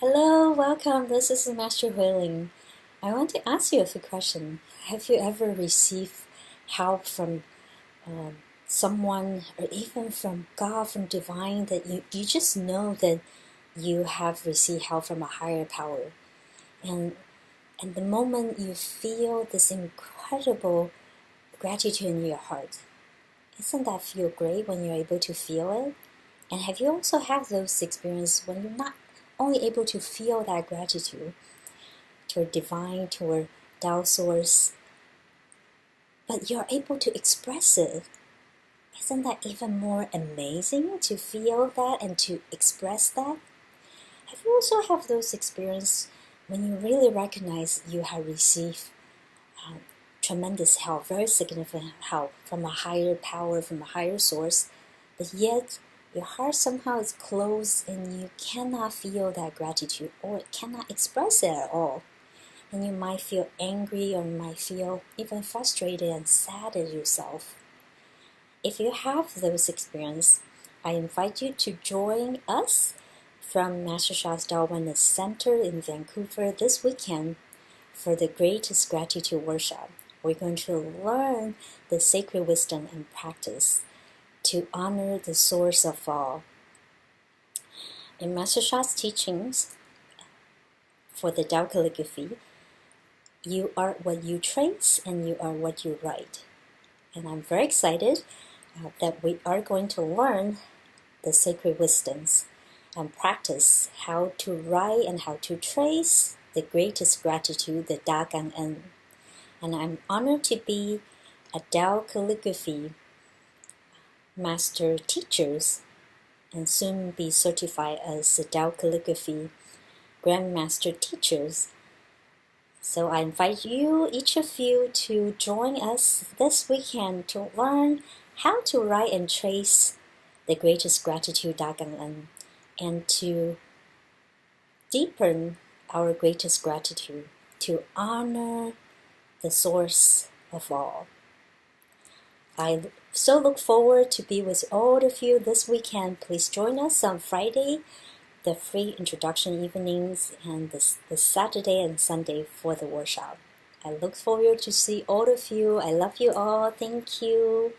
Hello, welcome. This is Master Hui-Ling. I want to ask you a few questions. Have you ever received help from someone or even from God, from divine, that you just know that you have received help from a higher power? And the moment you feel this incredible gratitude in your heart, doesn't that feel great when you're able to feel it? And have you also had those experiences when you're not only able to feel that gratitude toward divine, toward Tao Source, but you're able to express it? Isn't that even more amazing to feel that and to express that? Have you also have those experiences when you really recognize you have received tremendous help, very significant help from a higher power, from a higher source, but yet your heart somehow is closed and you cannot feel that gratitude or cannot express it at all? And you might feel angry or you might feel even frustrated and sad at yourself. If you have those experiences, I invite you to join us from Master Sha's Oneness Center in Vancouver this weekend for the Greatest Gratitude Workshop. We're going to learn the sacred wisdom and practice to honor the source of all. In Master Sha's teachings for the Tao Calligraphy, you are what you trace and you are what you write. And I'm very excited that we are going to learn the sacred wisdoms and practice how to write and how to trace the greatest gratitude, the Da Gang En. And I'm honored to be a Tao Calligraphy master teachers and soon be certified as the Tao Calligraphy Grandmaster teachers. So I invite you, each of you, to join us this weekend to learn how to write and trace the greatest gratitude Da Gang En, and to deepen our greatest gratitude, to honor the source of all. I so look forward to be with all of you this weekend. Please join us on Friday, the free introduction evenings, and the Saturday and Sunday for the workshop. I look forward to see all of you. I love you all. Thank you.